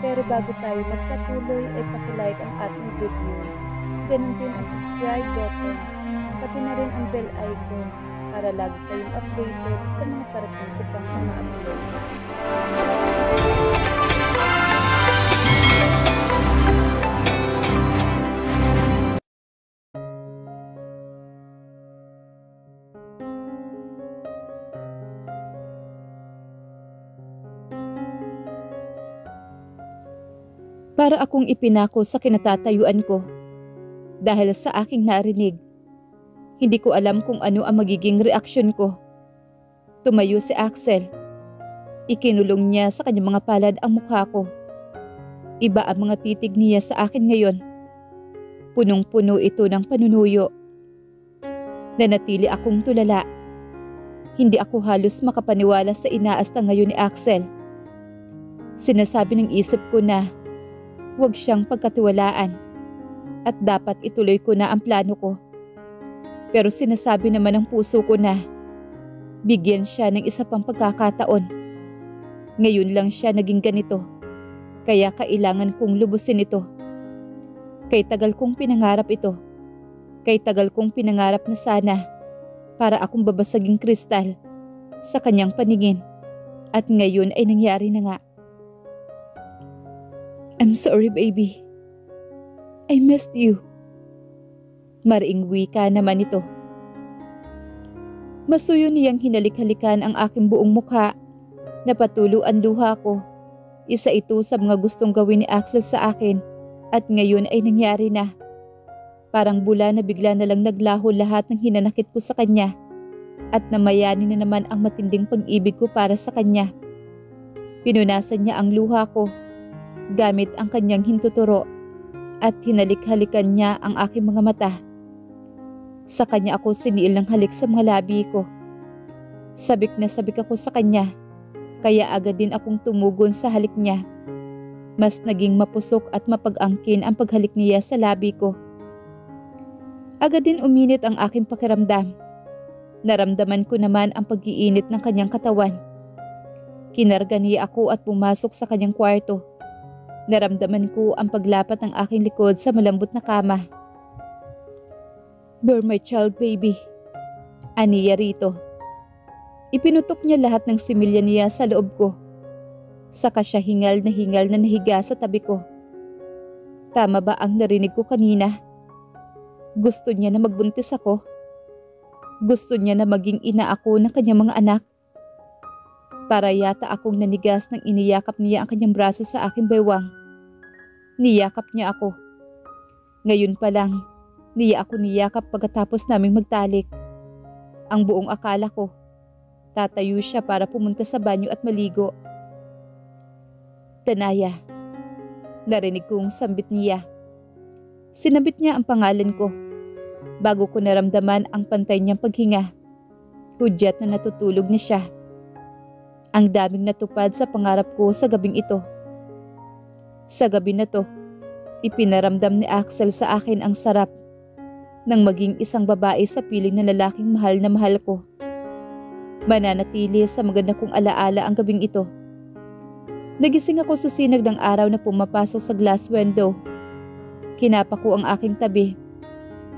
Pero bago tayo magpatuloy ay pakilike ang ating video. Ganun din ang subscribe button, pati na rin ang bell icon para lagi kayong updated sa mga parating ko pang mga uploads. Para akong ipinako sa kinatatayuan ko. Dahil sa aking narinig, hindi ko alam kung ano ang magiging reaksyon ko. Tumayo si Axel. Ikinulong niya sa kanyang mga palad ang mukha ko. Iba ang mga titig niya sa akin ngayon. Punong-puno ito ng panunuyo. Nanatili akong tulala. Hindi ako halos makapaniwala sa inaasta ngayon ni Axel. Sinasabi ng isip ko na huwag siyang pagkatiwalaan at dapat ituloy ko na ang plano ko. Pero sinasabi naman ng puso ko na bigyan siya ng isa pang pagkakataon. Ngayon lang siya naging ganito, kaya kailangan kong lubusin ito. Kay tagal kong pinangarap ito. Kay tagal kong pinangarap na sana para akong babasaging kristal sa kanyang paningin. At ngayon ay nangyari na nga. I'm sorry, baby. I missed you. Mariing wika naman ito. Masuyo niyang hinalik-halikan ang aking buong mukha. Napatulo ang luha ko. Isa ito sa mga gustong gawin ni Axel sa akin at ngayon ay nangyari na. Parang bula na bigla na lang naglaho lahat ng hinanakit ko sa kanya at namayani na naman ang matinding pag-ibig ko para sa kanya. Pinunasan niya ang luha ko gamit ang kanyang hintuturo at hinalik-halikan niya ang aking mga mata. Sa kanya ako siniil ng halik sa mga labi ko. Sabik na sabik ako sa kanya, kaya agad din akong tumugon sa halik niya. Mas naging mapusok at mapag-angkin ang paghalik niya sa labi ko. Agad din uminit ang aking pakiramdam. Naramdaman ko naman ang pag-iinit ng kanyang katawan. Kinarga niya ako at pumasok sa kanyang kwarto. Naramdaman ko ang paglapat ng aking likod sa malambot na kama. You're my child, baby. Aniya rito. Ipinutok niya lahat ng similya niya sa loob ko. Saka siya hingal na nahiga sa tabi ko. Tama ba ang narinig ko kanina? Gusto niya na magbuntis ako. Gusto niya na maging ina ako ng kanyang mga anak. Para yata akong nanigas nang iniyakap niya ang kanyang braso sa aking baywang. Niyakap niya ako. Ngayon pa lang, niyakap pagkatapos naming magtalik. Ang buong akala ko, tatayo siya para pumunta sa banyo at maligo. Tanaya, narinig kong sambit niya. Sinabit niya ang pangalan ko. Bago ko naramdaman ang pantay niyang paghinga, hudyat na natutulog na siya. Ang daming natupad sa pangarap ko sa gabing ito. Sa gabi na to, ipinaramdam ni Axel sa akin ang sarap ng maging isang babae sa piling ng lalaking mahal na mahal ko. Mananatili sa maganda kong alaala ang gabing ito. Nagising ako sa sinag ng araw na pumapasok sa glass window. Kinapa ko ang aking tabi.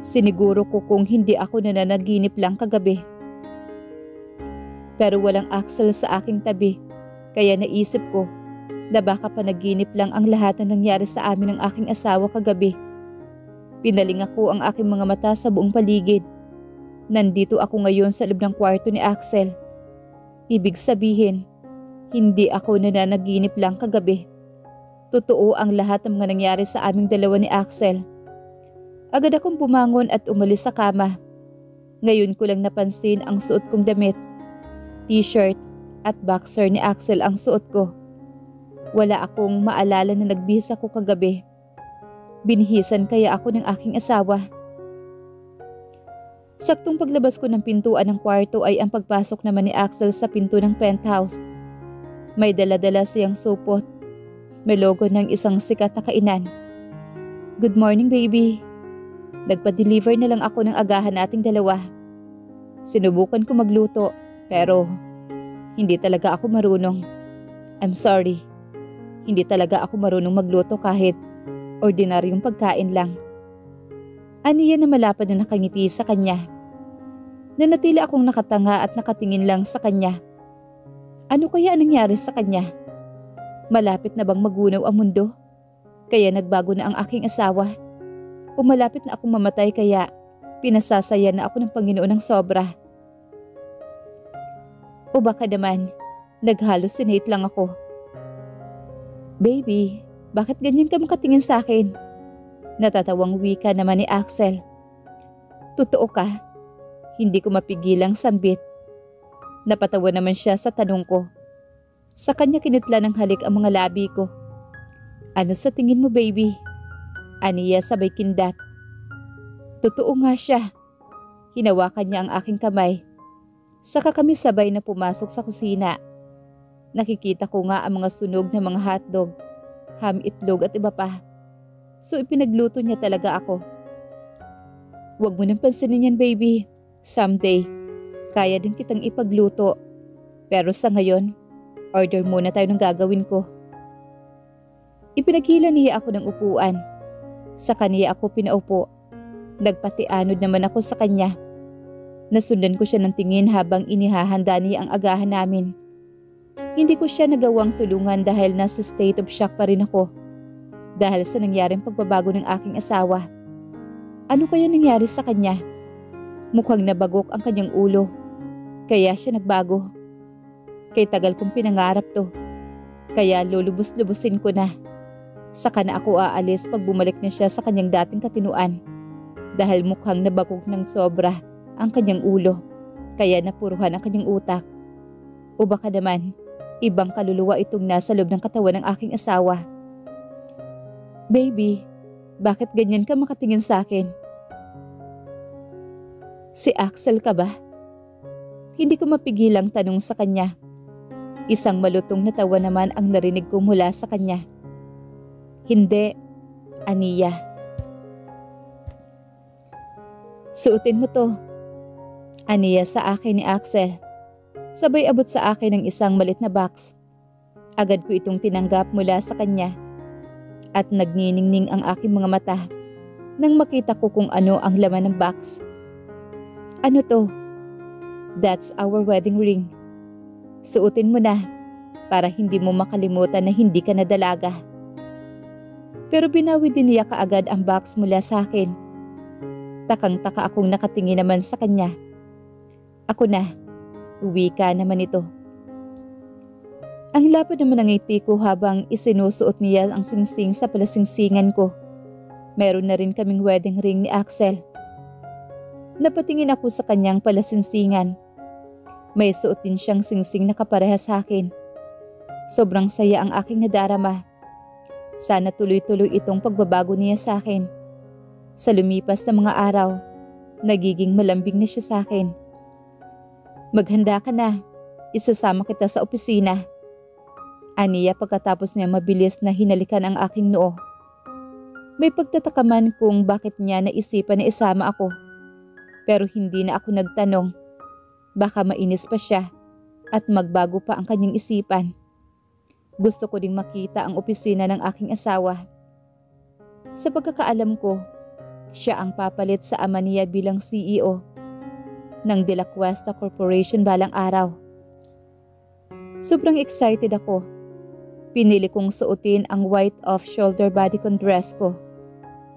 Siniguro ko kung hindi ako nananaginip lang kagabi. Pero walang Axel sa aking tabi, kaya naisip ko na baka panaginip lang ang lahat na nangyari sa amin ng aking asawa kagabi. Pinalinga ko ang aking mga mata sa buong paligid. Nandito ako ngayon sa loob ng kwarto ni Axel. Ibig sabihin, hindi ako nananaginip lang kagabi. Totoo ang lahat ng mga nangyari sa aming dalawa ni Axel. Agad akong bumangon at umalis sa kama. Ngayon ko lang napansin ang suot kong damit. T-shirt at boxer ni Axel ang suot ko. Wala akong maalala na nagbihis ako kagabi. Binihisan kaya ako ng aking asawa. Saktong paglabas ko ng pintuan ng kwarto ay ang pagpasok naman ni Axel sa pinto ng penthouse. May dala-dala siyang supot. May logo ng isang sikat na kainan. Good morning, baby. Nagpa-deliver na lang ako ng agahan nating dalawa. Sinubukan ko magluto, pero hindi talaga ako marunong. I'm sorry. Hindi talaga ako marunong magluto kahit ordinaryong pagkain lang. Aniya na malapad na nakangiti sa kanya. Nanatili akong nakatanga at nakatingin lang sa kanya. Ano kaya nangyari sa kanya? Malapit na bang magunaw ang mundo? Kaya nagbago na ang aking asawa? O malapit na akong mamatay kaya pinasasaya na ako ng Panginoon ng sobra? O baka naman, nag-hallucinate lang ako. Baby, bakit ganyan ka makatingin sa akin? Natatawang wika naman ni Axel. Totoo ka? Hindi ko mapigilang sambit. Napatawa naman siya sa tanong ko. Sa kanya kinitla ng halik ang mga labi ko. Ano sa tingin mo, baby? Aniya sabay kindat. Totoo nga siya. Hinawakan niya ang aking kamay. Saka kami sabay na pumasok sa kusina. Nakikita ko nga ang mga sunog na mga hotdog, ham, itlog at iba pa. So ipinagluto niya talaga ako. Huwag mo nang pansinin yan, baby. Someday, kaya din kitang ipagluto. Pero sa ngayon, order muna tayo ng gagawin ko. Ipinaghila niya ako ng upuan. Sa kanya ako pinaupo. Nagpatianod naman ako sa kanya. Nasundan ko siya ng tingin habang inihahanda niya ang agahan namin. Hindi ko siya nagawang tulungan dahil nasa state of shock pa rin ako. Dahil sa nangyaring pagbabago ng aking asawa. Ano kaya nangyari sa kanya? Mukhang nabagok ang kanyang ulo. Kaya siya nagbago. Kay tagal kong pinangarap to. Kaya lulubos-lubusin ko na. Saka na ako aalis pag bumalik na siya sa kanyang dating katinuan. Dahil mukhang nabagok ng sobra ang kanyang ulo. Kaya napuruhan ang kanyang utak. O baka naman, ibang kaluluwa itong nasa loob ng katawan ng aking asawa. Baby, bakit ganyan ka makatingin sa akin? Si Axel ka ba? Hindi ko mapigilang tanong sa kanya. Isang malutong na tawa naman ang narinig ko mula sa kanya. Hindi, Aniya. Suotin mo to. Aniya sa akin ni Axel. Sabay abot sa akin ng isang malit na box. Agad ko itong tinanggap mula sa kanya. At nagniningning ang aking mga mata nang makita ko kung ano ang laman ng box. Ano to? That's our wedding ring. Suotin mo na para hindi mo makalimutan na hindi ka na dalaga. Pero binawi din niya kaagad ang box mula sa akin. Takang-taka akong nakatingin naman sa kanya. Ako na, uwi ka naman ito. Ang lapad naman ng ngiti ko habang isinusuot niya ang singsing sa palasingsingan ko. Meron na rin kaming wedding ring ni Axel. Napatingin ako sa kanyang palasingsingan. May suot din siyang singsing na kaparehas sa akin. Sobrang saya ang aking nadarama. Sana tuloy-tuloy itong pagbabago niya sa akin. Sa lumipas na mga araw, nagiging malambing na siya sa akin. Maghanda ka na. Isasama kita sa opisina. Aniya pagkatapos niya mabilis na hinalikan ang aking noo. May pagtataka man kung bakit niya naisipan na isama ako. Pero hindi na ako nagtanong. Baka mainis pa siya at magbago pa ang kanyang isipan. Gusto ko ding makita ang opisina ng aking asawa. Sa pagkakaalam ko, siya ang papalit sa ama niya bilang CEO ng De La Cuesta Corporation balang araw. Sobrang excited ako. Pinili kong suotin ang white off-shoulder bodycon dress ko.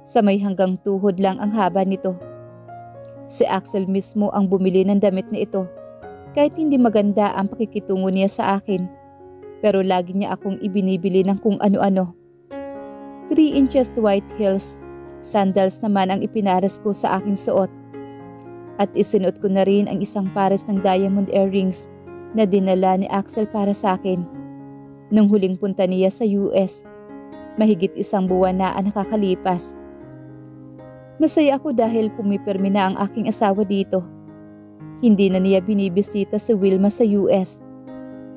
Sa may hanggang tuhod lang ang haba nito. Si Axel mismo ang bumili ng damit na ito. Kahit hindi maganda ang pakikitungo niya sa akin. Pero lagi niya akong ibinibili ng kung ano-ano. 3 inches white heels, sandals naman ang ipinares ko sa aking suot. At isinuot ko na rin ang isang pares ng diamond earrings na dinala ni Axel para sa akin. Nung huling punta niya sa US, mahigit 1 buwan na ang nakakalipas. Masaya ako dahil pumipirmi na ang aking asawa dito. Hindi na niya binibisita si Wilma sa US.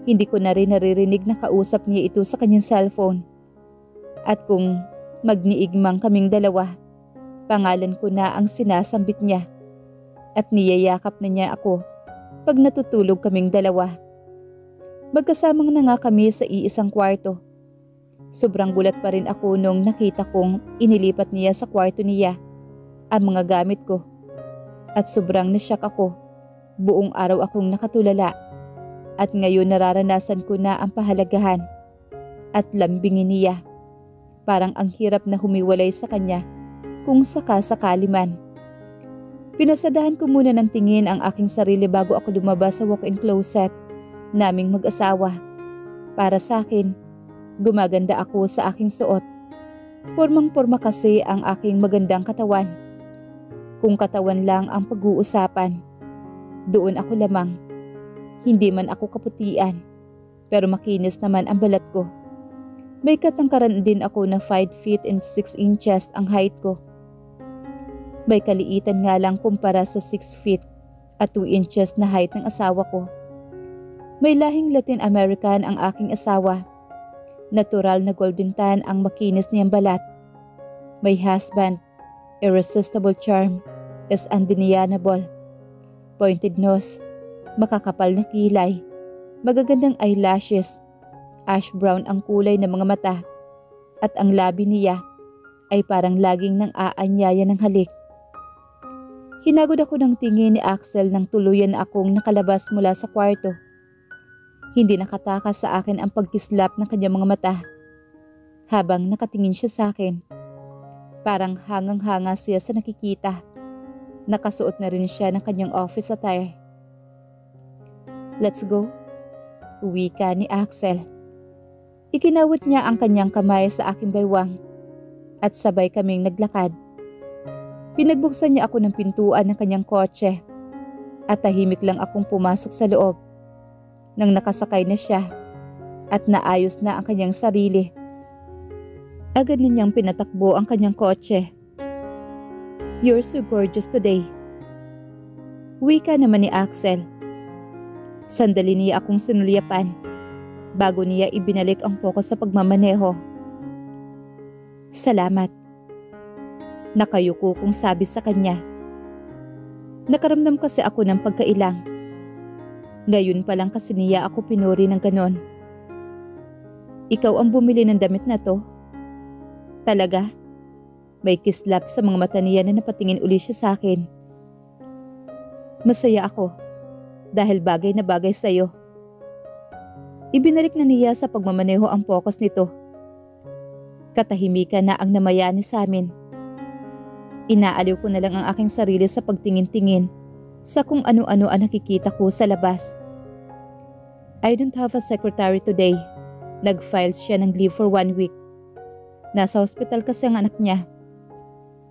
Hindi ko na rin naririnig na kausap niya ito sa kanyang cellphone. At kung magniigmang kaming dalawa, pangalan ko na ang sinasambit niya. At niyayakap na niya ako pag natutulog kaming dalawa. Magkasamang na nga kami sa iisang kwarto. Sobrang gulat pa rin ako nung nakita kong inilipat niya sa kwarto niya ang mga gamit ko. At sobrang nasyak ako. Buong araw akong nakatulala. At ngayon nararanasan ko na ang pahalagahan at lambingin niya. Parang ang hirap na humiwalay sa kanya kung sakasakali man. Pinasadahan ko muna ng tingin ang aking sarili bago ako lumabas sa walk-in closet naming mag-asawa. Para sa akin, gumaganda ako sa aking suot. Pormang-porma kasi ang aking magandang katawan. Kung katawan lang ang pag-uusapan, doon ako lamang. Hindi man ako kaputian, pero makinis naman ang balat ko. May katangkaran din ako na 5 feet and 6 inches ang height ko. May kaliitan nga lang kumpara sa 6 feet at 2 inches na height ng asawa ko. May lahing Latin American ang aking asawa. Natural na golden tan ang makinis niyang balat. May husband, irresistible charm, is undeniable. Pointed nose, makakapal na kilay, magagandang eyelashes, ash brown ang kulay ng mga mata, at ang labi niya ay parang laging nang aanyaya ng halik. Hinagod ako ng tingin ni Axel nang tuluyan na akong nakalabas mula sa kwarto. Hindi nakatakas sa akin ang pagkislap ng kanyang mga mata. Habang nakatingin siya sa akin, parang hangang-hanga siya sa nakikita. Nakasuot na rin siya ng kanyang office attire. "Let's go," wika ni Axel. Ikinawit niya ang kanyang kamay sa aking baywang at sabay kaming naglakad. Pinagbuksan niya ako ng pintuan ng kanyang kotse at tahimik lang akong pumasok sa loob. Nang nakasakay na siya at naayos na ang kanyang sarili, agad niyang pinatakbo ang kanyang kotse. "You're so gorgeous today," wika naman ni Axel. Sandali niya akong sinulyapan bago niya ibinalik ang focus sa pagmamaneho. "Salamat," nakayuko kong sabi sa kanya. Nakaramdam kasi ako ng pagkailang. Ngayon pa lang kasi niya ako pinuri ng ganon. "Ikaw ang bumili ng damit na to?" "Talaga?" May kislap sa mga mata niya na napatingin uli siya sa akin. "Masaya ako dahil bagay na bagay sa'yo." Ibinalik na niya sa pagmamaneho ang focus nito. Katahimikan na ang namayani sa amin. Inaaliw ko na lang ang aking sarili sa pagtingin-tingin sa kung ano-ano ang nakikita ko sa labas. "I don't have a secretary today." Nag-file siya ng leave for 1 week. Nasa hospital kasi ang anak niya.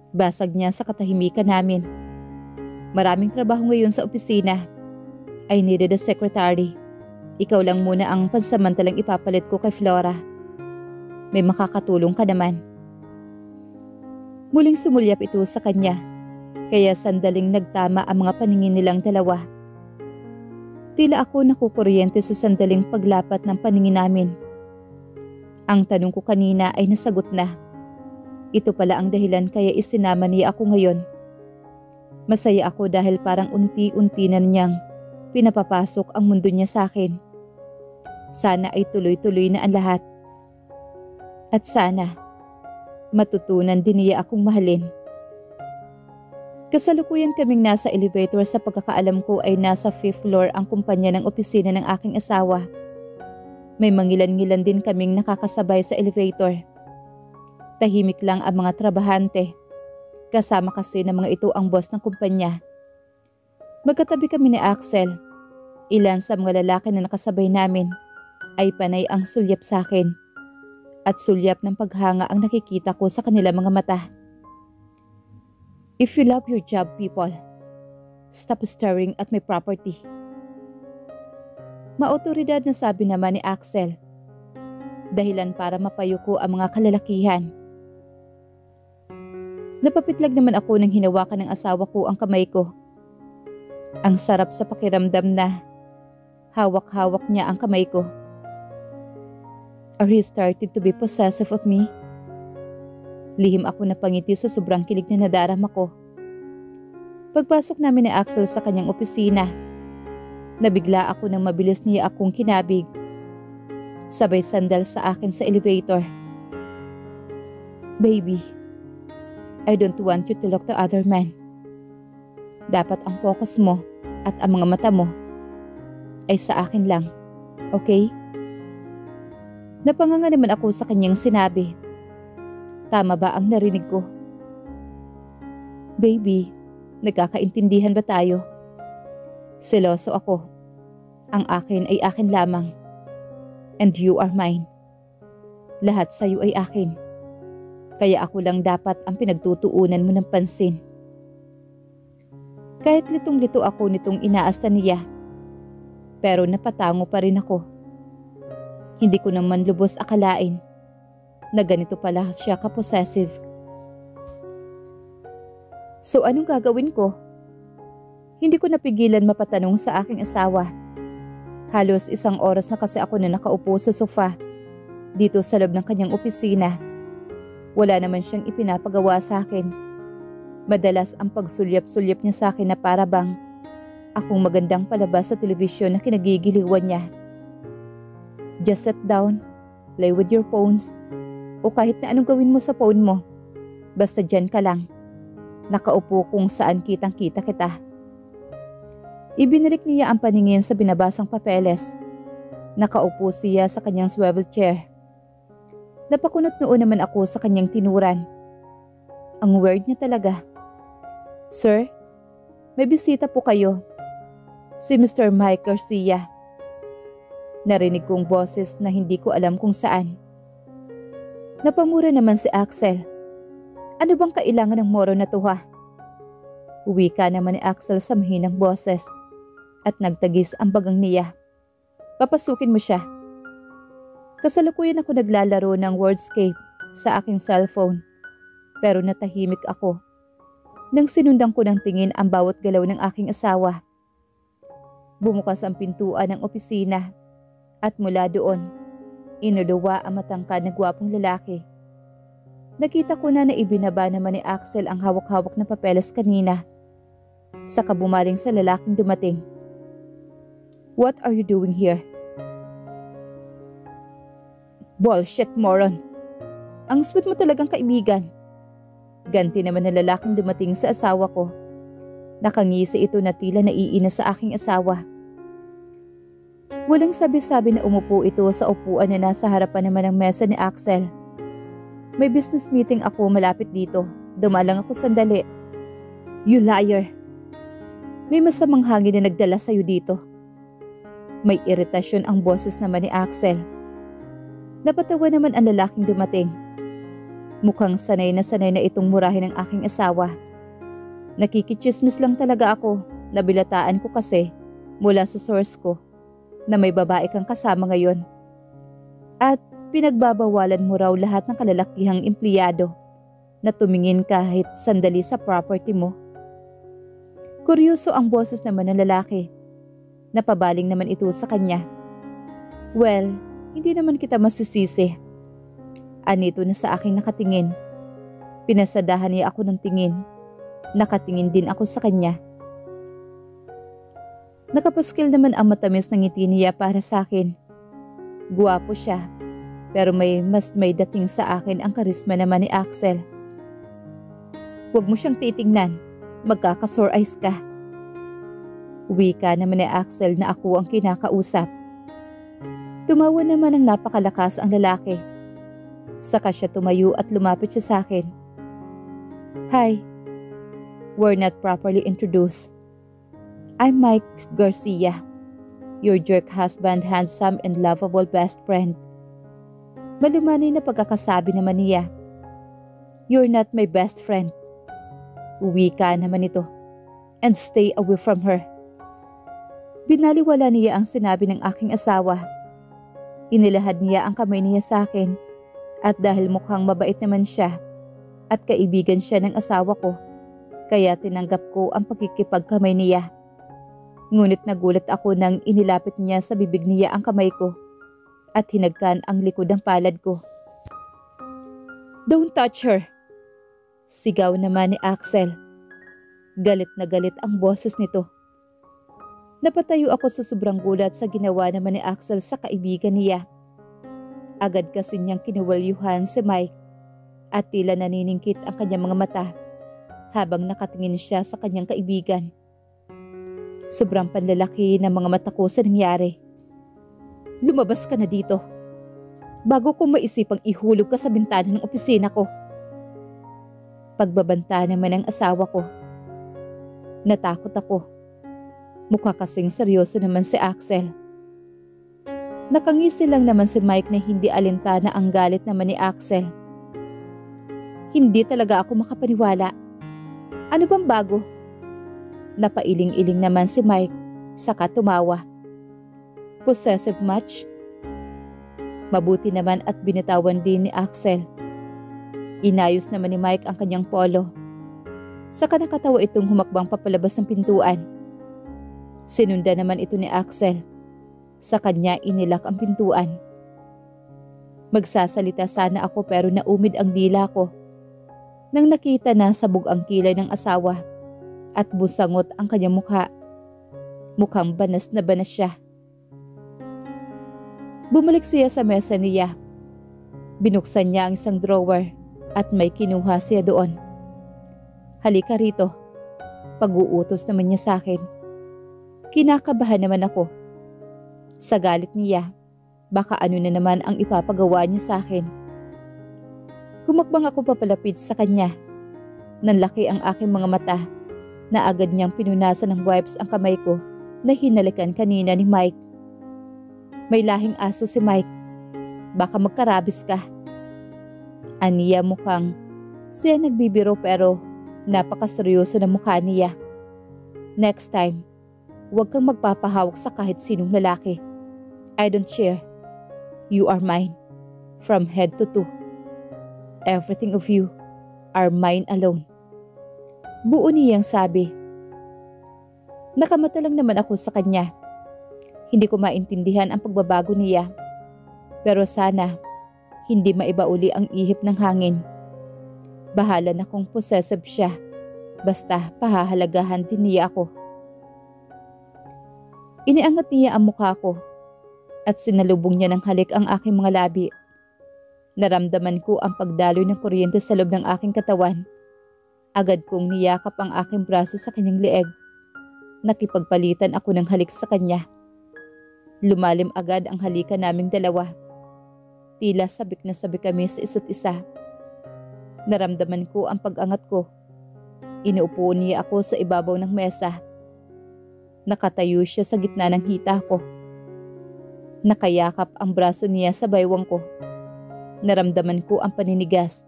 Basag niya sa katahimikan namin. "Maraming trabaho ngayon sa opisina. I needed a secretary. Ikaw lang muna ang pansamantalang ipapalit ko kay Flora. May makakatulong ka naman." Muling sumulyap ito sa kanya, kaya sandaling nagtama ang mga paningin nilang dalawa. Tila ako nakukuryente sa sandaling paglapat ng paningin namin. Ang tanong ko kanina ay nasagot na. Ito pala ang dahilan kaya isinama niya ako ngayon. Masaya ako dahil parang unti-unti na niyang pinapapasok ang mundo niya sa akin. Sana ay tuloy-tuloy na ang lahat. At sana matutunan din niya akong mahalin. Kasalukuyan kaming nasa elevator. Sa pagkakaalam ko ay nasa 5th floor ang kumpanya ng opisina ng aking asawa. May mangilan-ngilan din kaming nakakasabay sa elevator. Tahimik lang ang mga trabahante. Kasama kasi ng mga ito ang boss ng kumpanya. Magkatabi kami ni Axel. Ilan sa mga lalaki na nakasabay namin ay panay ang sulyap sa akin. At sulyap ng paghanga ang nakikita ko sa kanila mga mata. "If you love your job, people, stop staring at my property." Maotoridad na sabi naman ni Axel. Dahilan para mapayuko ang mga kalalakihan. Napapitlag naman ako nang hinawakan ng asawa ko ang kamay ko. Ang sarap sa pakiramdam na hawak-hawak niya ang kamay ko. "Are you started to be possessive of me?" Lihim ako na pangiti sa sobrang kilig na nadarama ko. Pagpasok namin ni Axel sa kanyang opisina, nabigla ako nang mabilis niya akong kinabig. Sabay sandal sa akin sa elevator Baby, I don't want you to look to other men. Dapat ang focus mo at ang mga mata mo ay sa akin lang, okay? Napanganga naman ako sa kanyang sinabi. Tama ba ang narinig ko? Baby, nagkakaintindihan ba tayo? Seloso ako. Ang akin ay akin lamang. And you are mine. Lahat sa'yo ay akin. Kaya ako lang dapat ang pinagtutuunan mo ng pansin. Kahit litong-lito ako nitong inaasta niya, pero napatango pa rin ako. Hindi ko naman lubos akalain na ganito pala siya ka-possessive. So anong gagawin ko? Hindi ko napigilan mapatanong sa aking asawa. Halos 1 oras na kasi ako na nakaupo sa sofa dito sa loob ng kanyang opisina. Wala naman siyang ipinapagawa sa akin. Madalas ang pagsulyap-sulyap niya sa akin na para bang akong magandang palabas sa telebisyon na kinagigiliwan niya. Just sit down, play with your phones, o kahit na anong gawin mo sa phone mo. Basta dyan ka lang. Nakaupo kung saan kitang-kita kita. Ibinalik niya ang paningin sa binabasang papeles. Nakaupo siya sa kanyang swivel chair. Napakunot noon naman ako sa kanyang tinuran. Ang weird niya talaga. Sir, may bisita po kayo. Si Mr. Mike Garcia. Narinig kong boses na hindi ko alam kung saan. Napamura naman si Axel. Ano bang kailangan ng moro na to ha? Uwi ka naman ni Axel sa mahinang boses at nagtagis ang bagang niya. Papasukin mo siya. Kasalukuyan ako naglalaro ng wordscape sa aking cellphone pero natahimik ako nang sinundan ko ng tingin ang bawat galaw ng aking asawa. Bumukas ang pintuan ng opisina at mula doon, inuluwa ang matangkad na gwapong lalaki. Nakita ko na ibinaba naman ni Axel ang hawak-hawak na papeles kanina. Saka bumaling sa lalaking dumating. What are you doing here? Bullshit, moron. Ang sweet mo talagang kaibigan. Ganti naman na lalaking dumating sa asawa ko. Nakangisi ito na tila naiina sa aking asawa. Walang sabi-sabi na umupo ito sa upuan na nasa harapan naman ng mesa ni Axel. May business meeting ako malapit dito. Dumalang ako sandali. You liar. May masamang hangin na nagdala sa'yo dito. May iritasyon ang boses naman ni Axel. Napatawa naman ang lalaking dumating. Mukhang sanay na itong murahin ng aking asawa. Nakikichismis lang talaga ako. Nabilataan ko kasi mula sa source ko na may babae kang kasama ngayon. At pinagbabawalan mo raw lahat ng kalalakihang empleyado na tumingin kahit sandali sa property mo. Kuryoso ang boses naman ng lalaki. Napabaling naman ito sa kanya. Well, hindi naman kita masisisi. Anito na sa aking nakatingin. Pinasadahan niya ako ng tingin. Nakatingin din ako sa kanya. Nakapaskil naman ang matamis ng ngiti niya para sa akin. Guwapo siya, pero mas may dating sa akin ang karisma naman ni Axel. Huwag mo siyang titingnan, magkakasore eyes ka. Uwi ka naman ni Axel na ako ang kinakausap. Tumawa naman ng napakalakas ang lalaki. Saka siya tumayo at lumapit siya sa akin. Hi. We're not properly introduced. I'm Mike Garcia, your jerk husband, handsome and lovable best friend. Malumanay na pagkakasabi naman niya. You're not my best friend. Uwi ka naman ito and stay away from her. Binaliwala niya ang sinabi ng aking asawa. Inilahad niya ang kamay niya sa akin at dahil mukhang mabait naman siya at kaibigan siya ng asawa ko, kaya tinanggap ko ang pagkikipagkamay niya. Ngunit nagulat ako nang inilapit niya sa bibig niya ang kamay ko at hinagkan ang likod ng palad ko. Don't touch her! Sigaw naman ni Axel. Galit na galit ang boses nito. Napatayo ako sa sobrang gulat sa ginawa naman ni Axel sa kaibigan niya. Agad kasi niyang kinuwalyuhan si Mike at tila naniningkit ang kanyang mga mata habang nakatingin siya sa kanyang kaibigan. Sobrang panlalaki ng mga mata ko sa nangyari. Lumabas ka na dito, bago ko maisipang ihulog ka sa bintana ng opisina ko. Pagbabanta naman ng asawa ko. Natakot ako. Mukha kasing seryoso naman si Axel. Nakangisi lang naman si Mike na hindi alintana ang galit naman ni Axel. Hindi talaga ako makapaniwala. Ano bang bago? Napailing-iling naman si Mike, saka tumawa. Possessive much? Mabuti naman at binitawan din ni Axel. Inayos naman ni Mike ang kanyang polo. Saka nakatawa itong humakbang papalabas ng pintuan. Sinunda naman ito ni Axel. Sa kanya inilak ang pintuan. Magsasalita sana ako pero naumid ang dila ko nang nakita na sabog ang kilay ng asawa at busangot ang kanyang mukha. Mukhang banas na banas siya. Bumalik siya sa mesa niya. Binuksan niya ang isang drawer at may kinuha siya doon. Halika rito. Pag-uutos naman niya sa akin. Kinakabahan naman ako. Sa galit niya, baka ano na naman ang ipapagawa niya sa akin. Humakbang ako papalapit sa kanya. Nanlaki ang aking mga mata na agad niyang pinunasan ng wipes ang kamay ko na hinalikan kanina ni Mike. May lahing aso si Mike. Baka magkarabis ka. Aniya mukhang siya nagbibiro pero napakaseryoso na mukha niya. Next time, huwag kang magpapahawak sa kahit sinong lalaki. I don't share. You are mine. From head to toe. Everything of you are mine alone. Buo niyang sabi. Nakamata lang naman ako sa kanya. Hindi ko maintindihan ang pagbabago niya. Pero sana, hindi maiba uli ang ihip ng hangin. Bahala na kung possessive siya. Basta pahahalagahan din niya ako. Iniangat niya ang mukha ko at sinalubong niya ng halik ang aking mga labi. Naramdaman ko ang pagdaloy ng kuryente sa loob ng aking katawan. Agad kong niyakap ang aking braso sa kanyang leeg. Nakipagpalitan ako ng halik sa kanya. Lumalim agad ang halikan naming dalawa. Tila sabik na sabik kami sa isa't isa. Naramdaman ko ang pag-angat ko. Inuupo niya ako sa ibabaw ng mesa. Nakatayo siya sa gitna ng hita ko. Nakayakap ang braso niya sa baywang ko. Naramdaman ko ang paninigas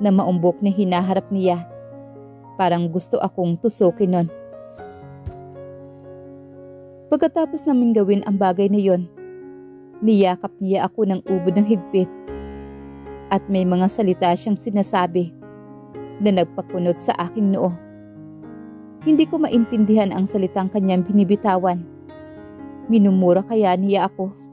na maumbok na hinaharap niya. Parang gusto akong tusukin nun. Pagkatapos namin gawin ang bagay na yon, niyakap niya ako ng ubod ng higpit. At may mga salita siyang sinasabi na nagpakunot sa aking noo. Hindi ko maintindihan ang salitang kanyang binibitawan. Minumura kaya niya ako.